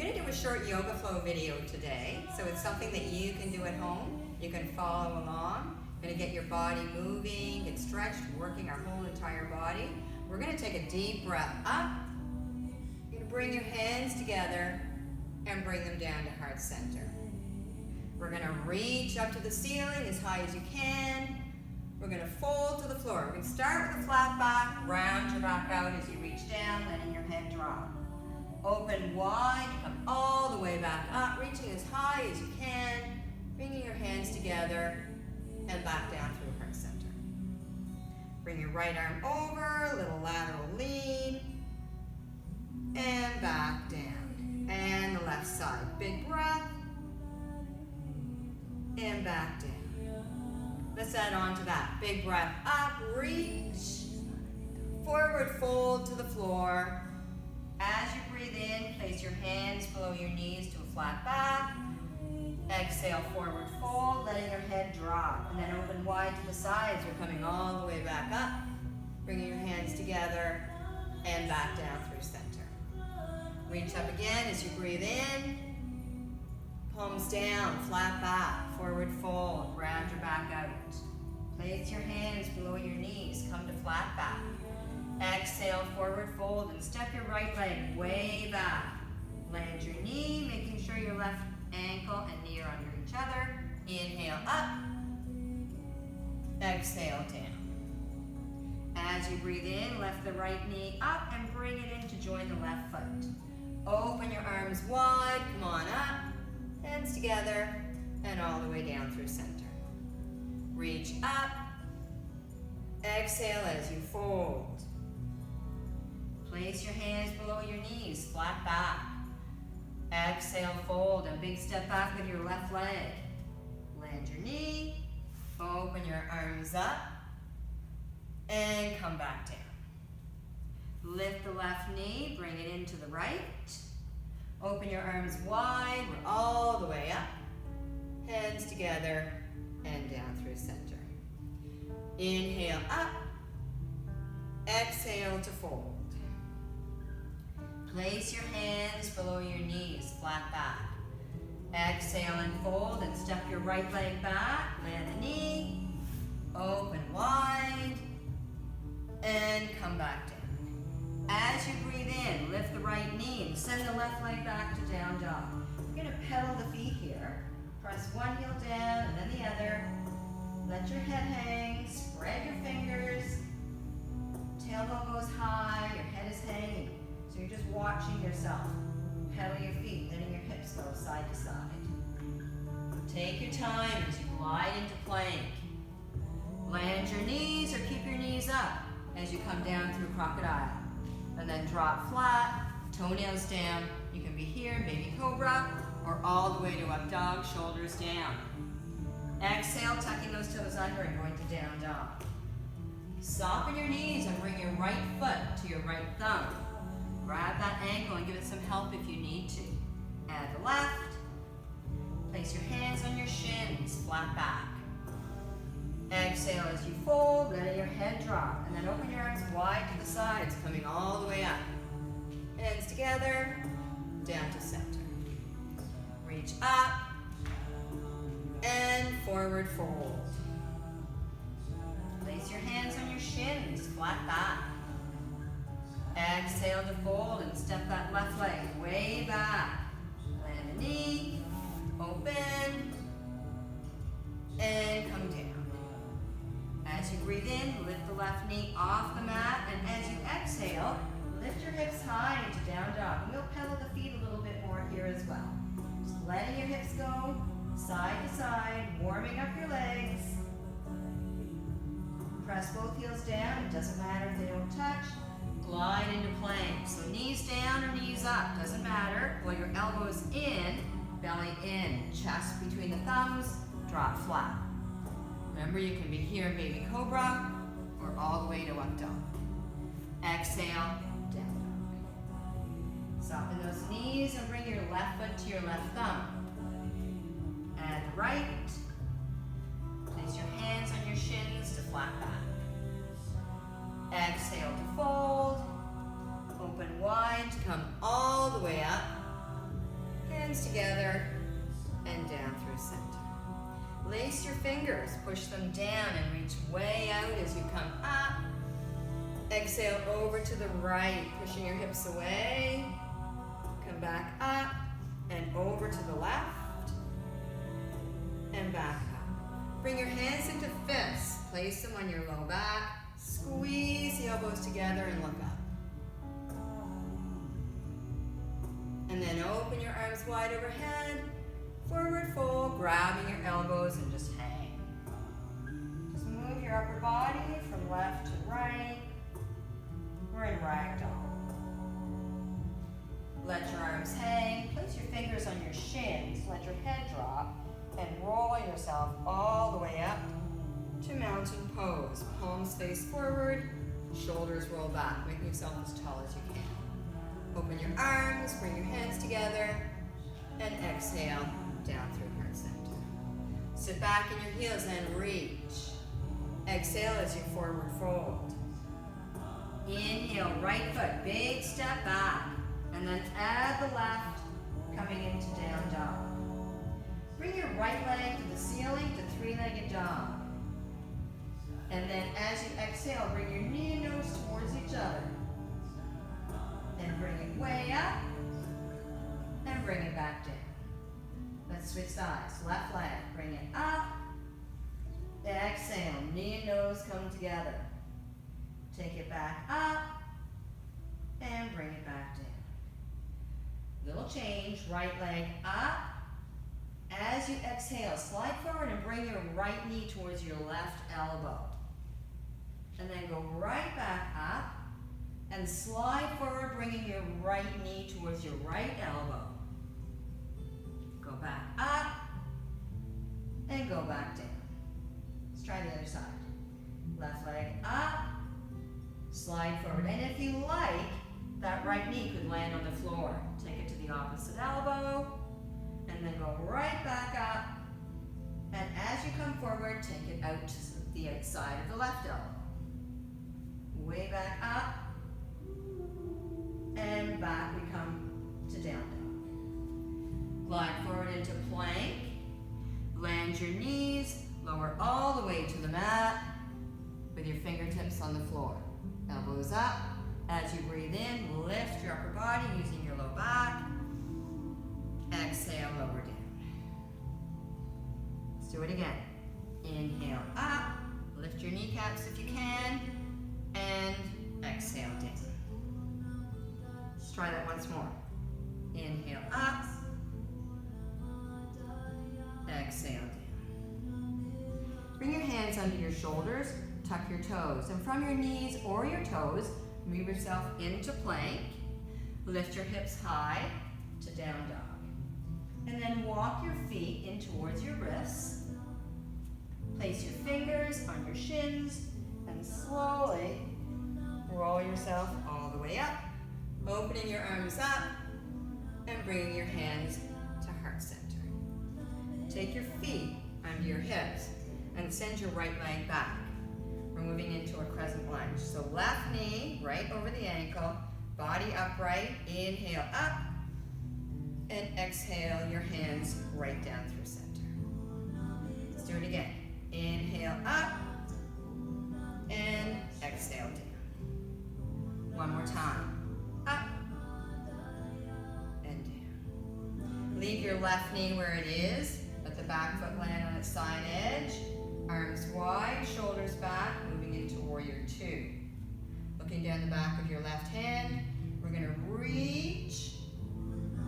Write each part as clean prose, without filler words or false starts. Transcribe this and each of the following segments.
going to do a short yoga flow video today, so it's something that you can do at home. You can follow along. We're going to get your body moving, get stretched, working our whole entire body. We're going to take a deep breath up. You're going to bring your hands together and bring them down to heart center. We're going to reach up to the ceiling as high as you can. We're going to fold to the floor. We're going to start with a flat back, round your back out as you reach down, letting your head drop. Open wide, come all the way back up, reaching as high as you can, bringing your hands together and back down through heart center. Bring your right arm over, little lateral lean, and back down. And the left side, big breath, and back down. Let's add on to that. Big breath up, reach, forward fold to the floor. As you breathe in, place your hands below your knees to a flat back. Exhale, forward fold, letting your head drop. And then open wide to the sides. You're coming all the way back up. Bringing your hands together and back down through center. Reach up again as you breathe in. Palms down, flat back, forward fold, round your back out. Place your hands below your knees, come to flat back. Exhale, forward fold, and step your right leg way back. Land your knee, making sure your left ankle and knee are under each other. Inhale up. Exhale down. As you breathe in, lift the right knee up and bring it in to join the left foot. Open your arms wide, come on up. Hands together and all the way down through center. Reach up. Exhale as you fold. Place your hands below your knees, flat back. Exhale, fold, a big step back with your left leg. Land your knee, open your arms up, and come back down. Lift the left knee, bring it into the right. Open your arms wide, we're all the way up. Hands together and down through center. Inhale up, exhale to fold. Place your hands below your knees, flat back. Exhale and fold and step your right leg back, land the knee, open wide, and come back down. As you breathe in, lift the right knee and send the left leg back to down dog. You're going to pedal the feet here. Press one heel down and then the other. Let your head hang, spread your fingers. Tailbone goes high, your head is hanging. So you're just watching yourself. Pedal your feet, letting your hips go side to side. Take your time as you glide into plank. Land your knees or keep your knees up as you come down through crocodile. And then drop flat, toenails down. You can be here in baby cobra or all the way to up dog, shoulders down. Exhale, tucking those toes under and going to down dog. Soften your knees and bring your right foot to your right thumb. Grab that ankle and give it some help if you need to. Add the left. Place your hands on your shins, flat back. Exhale as you fold, letting your head drop. And then open your arms wide to the sides, coming all the way up. Hands together, down to center. Reach up and forward fold. Place your hands on your shins, flat back. Exhale to fold and step that left leg way back. Land the knee, open, and come down. As you breathe in, lift the left knee off the mat, and as you exhale, lift your hips high into down dog. And we'll pedal the feet a little bit more here as well. Just letting your hips go side to side, warming up your legs. Press both heels down. It doesn't matter if they don't touch. Glide into plank. So knees down or knees up, doesn't matter. Pull your elbows in, belly in, chest between the thumbs, drop flat. Remember, you can be here in baby cobra or all the way to up dog. Exhale, down dog. Soften those knees and bring your left foot to your left thumb. Add the right. Place your hands on your shins to flat back. Exhale to fold. Open wide to come all the way up. hands together and down through center. Lace your fingers, push them down and reach way out as you come up. Exhale over to the right, pushing your hips away. Come back up and over to the left and back up. Bring your hands into fists, place them on your low back. Squeeze the elbows together and look up. And then open your arms wide overhead. Forward fold, grabbing your elbows and just hang. Just move your upper body from left to right. We're in ragdoll. Let your arms hang. Place your fingers on your shins. Let your head drop and roll yourself all the way up to mountain pose. Palms face forward, shoulders roll back. Make yourself as tall as you can. Open your arms, bring your hands together, and exhale down through heart center. Sit back in your heels and reach. Exhale as you forward fold. Inhale, right foot, big step back, and then add the left, coming into down dog. Bring your right leg to the ceiling to three-legged dog. And then as you exhale, bring your knee and nose towards each other. And bring it way up, and bring it back down. Let's switch sides. Left leg, bring it up. Exhale, knee and nose come together. Take it back up, and bring it back down. Little change, right leg up. As you exhale, slide forward and bring your right knee towards your left elbow. And then go right back up, and slide forward, bringing your right knee towards your right elbow. Go back up, and go back down. Let's try the other side. Left leg up, slide forward. And if you like, that right knee could land on the floor. Take it to the opposite elbow, and then go right back up. And as you come forward, take it out to the outside of the left elbow. Way back up, and back we come to down dog. Glide forward into plank. Land your knees, lower all the way to the mat with your fingertips on the floor. Elbows up. As you breathe in, lift your upper body using your low back. Exhale, lower down. Let's do it again. Inhale up. Lift your kneecaps if you can. And exhale down. Let's try that once more. Inhale up. Exhale down. Bring your hands under your shoulders. Tuck your toes. And from your knees or your toes, move yourself into plank. Lift your hips high to down dog. And then walk your feet in towards your wrists. Place your fingers on your shins and slowly roll yourself all the way up. Opening your arms up and bringing your hands to heart center. Take your feet under your hips and send your right leg back. We're moving into a crescent lunge. So left knee right over the ankle, body upright, inhale up, and exhale your hands right down through center. Let's do it again. Inhale up, and exhale down. One more time. Up, and down. Leave your left knee where it is. Let the back foot land on its side edge. Arms wide, shoulders back, moving into warrior two. Looking down the back of your left hand, we're going to reach.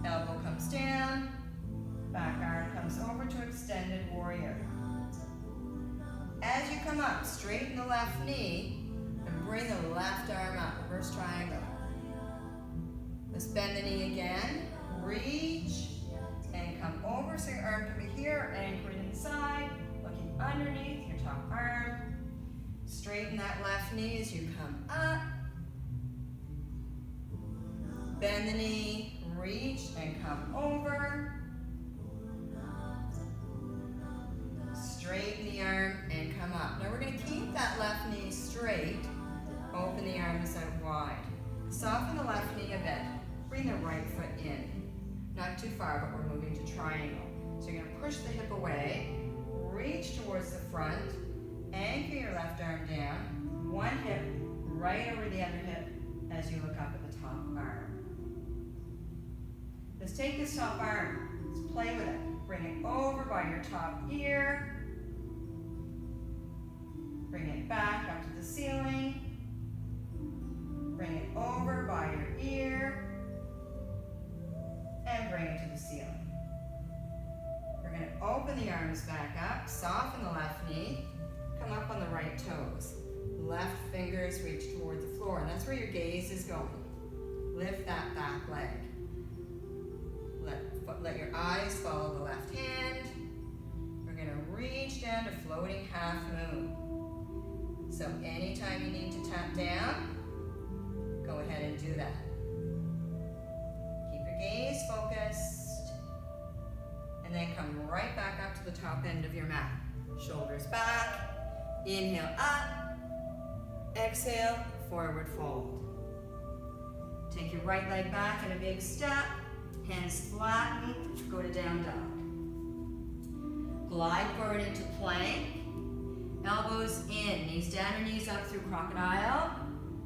Elbow comes down, back arm comes over to extended warrior. As you come up, straighten the left knee and bring the left arm up, reverse triangle. Let's bend the knee again, reach, and come over so your arm can be here, anchored inside, looking underneath your top arm. Straighten that left knee as you come up. Bend the knee, reach, and come over. Straighten the arm and come up. Now we're going to keep that left knee straight. Open the arms out wide. Soften the left knee a bit. Bring the right foot in. Not too far, but we're moving to triangle. So you're gonna push the hip away, reach towards the front, anchor your left arm down, one hip right over the other hip as you look up at the top arm. Let's take this top arm, let's play with it. Bring it over by your top ear. Bring it back up to the ceiling. Bring it over by your ear. And bring it to the ceiling. We're going to open the arms back up, soften the left knee, come up on the right toes. Left fingers reach toward the floor, and that's where your gaze is going. Lift that back leg. Let your eyes follow the left hand. We're going to reach down to floating half moon. So anytime you need to tap down, go ahead and do that. Keep your gaze focused, and then come right back up to the top end of your mat. Shoulders back, inhale up, exhale, forward fold. Take your right leg back in a big step, hands flatten, go to down dog. Glide forward into plank, elbows in, knees down or knees up through crocodile,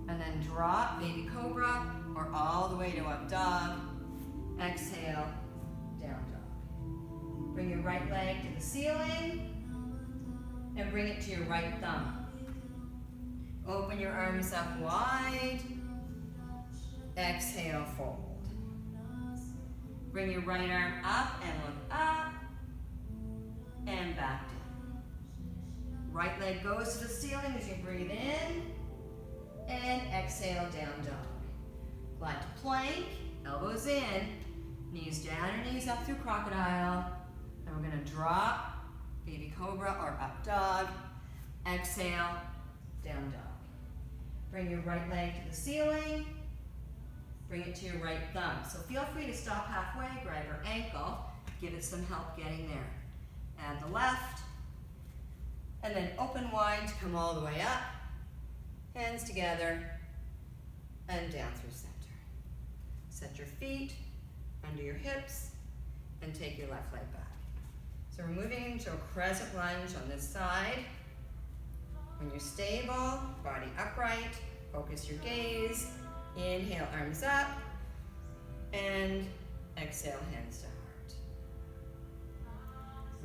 and then drop, baby cobra, or all the way to up dog. Exhale, down dog. Bring your right leg to the ceiling, and bring it to your right thumb. Open your arms up wide. Exhale, fold. Bring your right arm up and look up, and back down. Right leg goes to the ceiling as you breathe in, and exhale, down dog. Glide to plank, elbows in, knees down or knees up through crocodile, and we're gonna drop, baby cobra or up dog. Exhale, down dog. Bring your right leg to the ceiling, bring it to your right thumb. So feel free to stop halfway, grab your ankle, give it some help getting there. And the left, and then open wide to come all the way up, hands together, and down through center. Set your feet under your hips, and take your left leg back. So we're moving into a crescent lunge on this side. When you're stable, body upright, focus your gaze. Inhale, arms up, and exhale, hands to heart.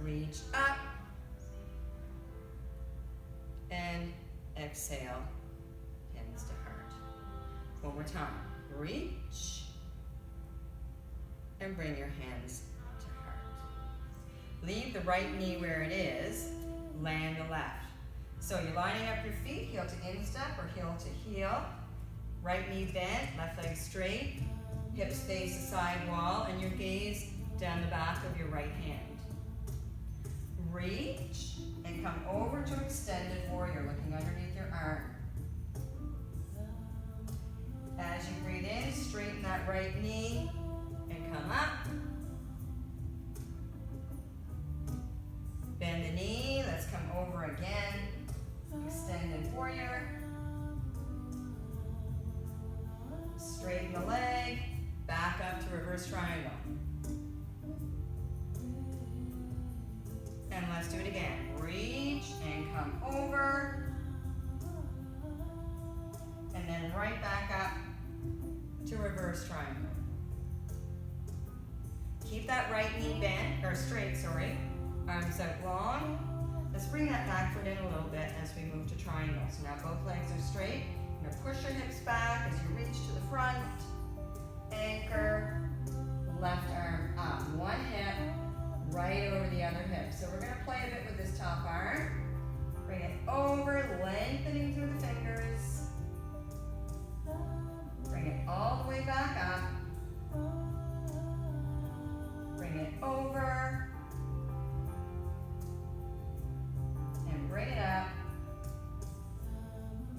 Reach up, and exhale, hands to heart. One more time. Reach, and bring your hands to heart. Leave the right knee where it is, land the left. So you're lining up your feet, heel to instep or heel to heel. Right knee bent, left leg straight, hips face the side wall, and your gaze down the back of your right hand. Reach, and come over to extended warrior, looking underneath your arm. As you breathe in, straighten that right knee, and come up. Bend the knee, let's come over again. Extended warrior. Straighten the leg, back up to reverse triangle. And let's do it again. Reach and come over. And then right back up to reverse triangle. Keep that right knee bent, or straight, sorry. Arms out long. Let's bring that back foot in a little bit as we move to triangle. So now both legs are straight. You're going to push your hips back as you reach to the front. Anchor, left arm up. One hip, right over the other hip. So we're going to play a bit with this top arm. Bring it over, lengthening through the fingers. Bring it all the way back up. Bring it over. And bring it up.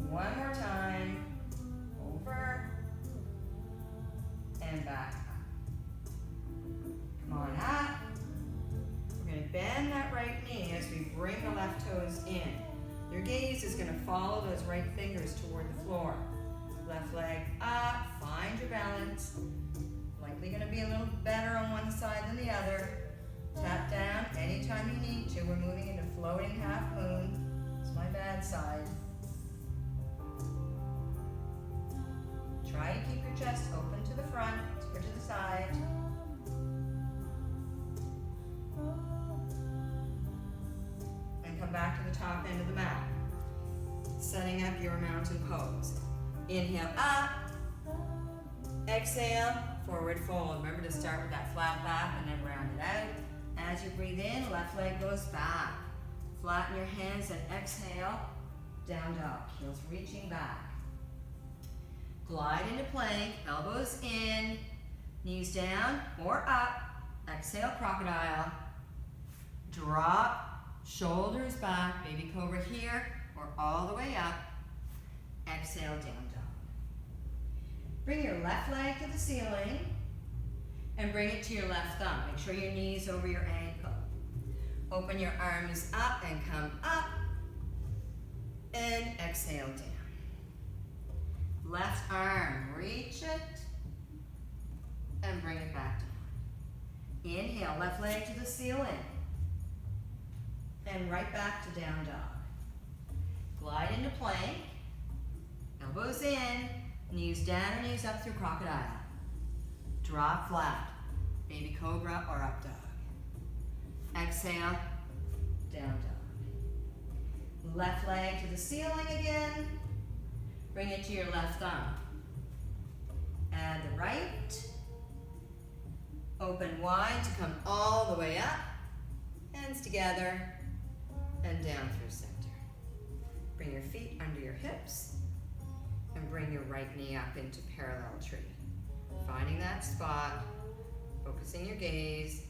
One more time. Over. And back up. Come on up. We're going to bend that right knee as we bring the left toes in. Your gaze is going to follow those right fingers toward the floor. Left leg up. Find your balance. Likely going to be a little better on one side than the other. Tap down anytime you need to. We're moving into floating half moon. It's my bad side. Try to keep your chest open to the front or to the side. And come back to the top end of the mat. Setting up your mountain pose. Inhale up. Exhale, forward fold. Remember to start with that flat back and then round it out. As you breathe in, left leg goes back. Flatten your hands and exhale, down dog. Heels reaching back. Glide into plank, elbows in, knees down or up. Exhale, crocodile. Drop, shoulders back, baby cobra here or all the way up. Exhale, down dog. Bring your left leg to the ceiling and bring it to your left thumb. Make sure your knee's over your ankle. Open your arms up and come up and exhale down. Left arm, reach it and bring it back down. Inhale, left leg to the ceiling and right back to down dog. Glide into plank, elbows in, knees down or knees up through crocodile. Drop flat, baby cobra or up dog. Exhale, down dog. Left leg to the ceiling again. Bring it to your left thumb. Add the right. Open wide to come all the way up. Hands together and down through center. Bring your feet under your hips and bring your right knee up into parallel tree. Finding that spot, focusing your gaze,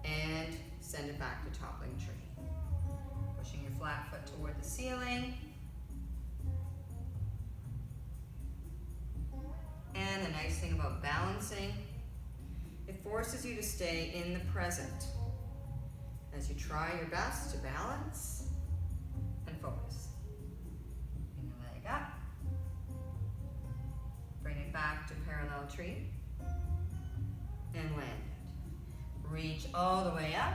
and send it back to toppling tree. Pushing your flat foot toward the ceiling. And the nice thing about balancing, it forces you to stay in the present as you try your best to balance and focus. Bring the leg up. Bring it back to parallel tree and land it. Reach all the way up.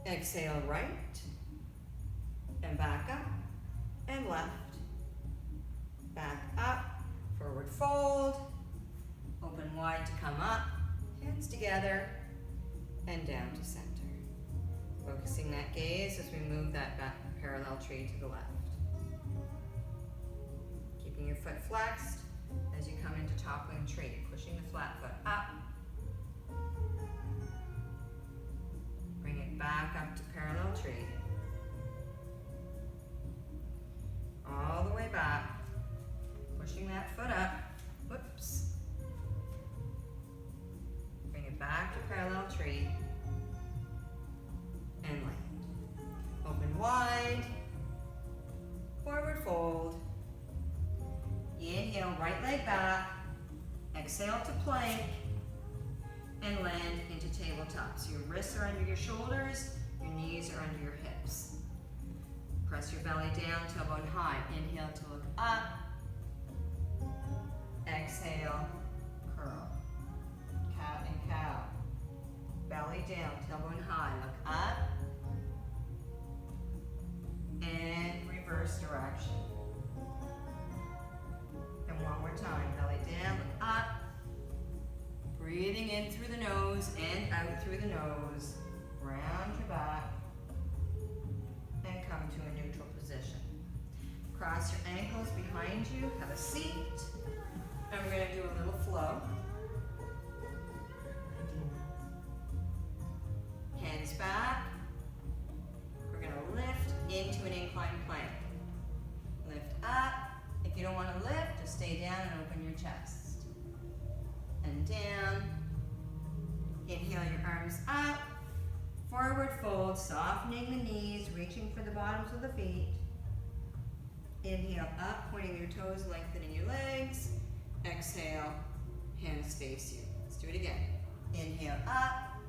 Exhale right and back up and left. Back up, forward fold. Open wide to come up. Hands together and down to center. Focusing that gaze as we move that back parallel tree to the left. Keeping your foot flexed as you come into toppling tree, pushing the flat foot up. Bring it back up to parallel tree. All the way back, pushing that foot up. Whoops. Bring it back to parallel tree and land. Open wide, forward fold. Inhale, right leg back. Exhale to plank and land into tabletop. So your wrists are under your shoulders, your knees are under your hips. Press your belly down, tailbone high. Inhale to look up. Exhale, curl. Cat and cow. Belly down, tailbone high. Look up. And reverse direction. And one more time. Belly down, look up. Breathing in through the nose and out through the nose. Round your back. And come to a neutral position. Cross your ankles behind you. Have a seat. And we're going to do a little flow. Hands back. We're going to lift into an inclined plank. Lift up. If you don't want to lift, just stay down and open your chest. And down. Inhale your arms up. Forward fold, softening the knees, reaching for the bottoms of the feet. Inhale up, pointing your toes, lengthening your legs. Exhale, hands face you. Let's do it again. Inhale up.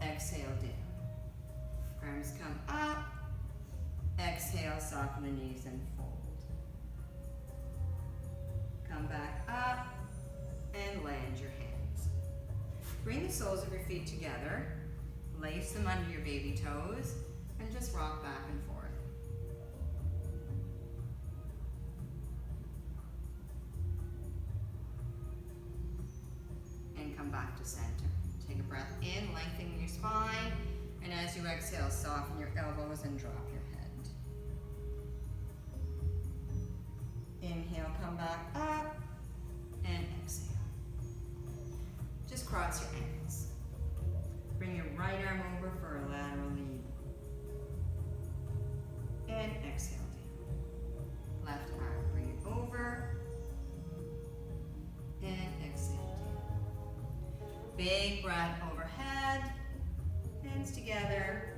Exhale down. Arms come up. Exhale, soften the knees and fold. Come back up. Bring the soles of your feet together, lace them under your baby toes, and just rock back and forth. And come back to center. Take a breath in, lengthen your spine, and as you exhale, soften your elbows and drop your head. Inhale, come back up, and exhale. Just cross your ankles. Bring your right arm over for a lateral lean. And exhale down. Left arm, bring it over. And exhale down. Big breath overhead. Hands together.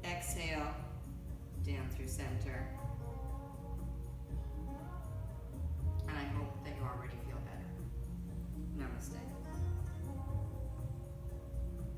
Exhale, down through center.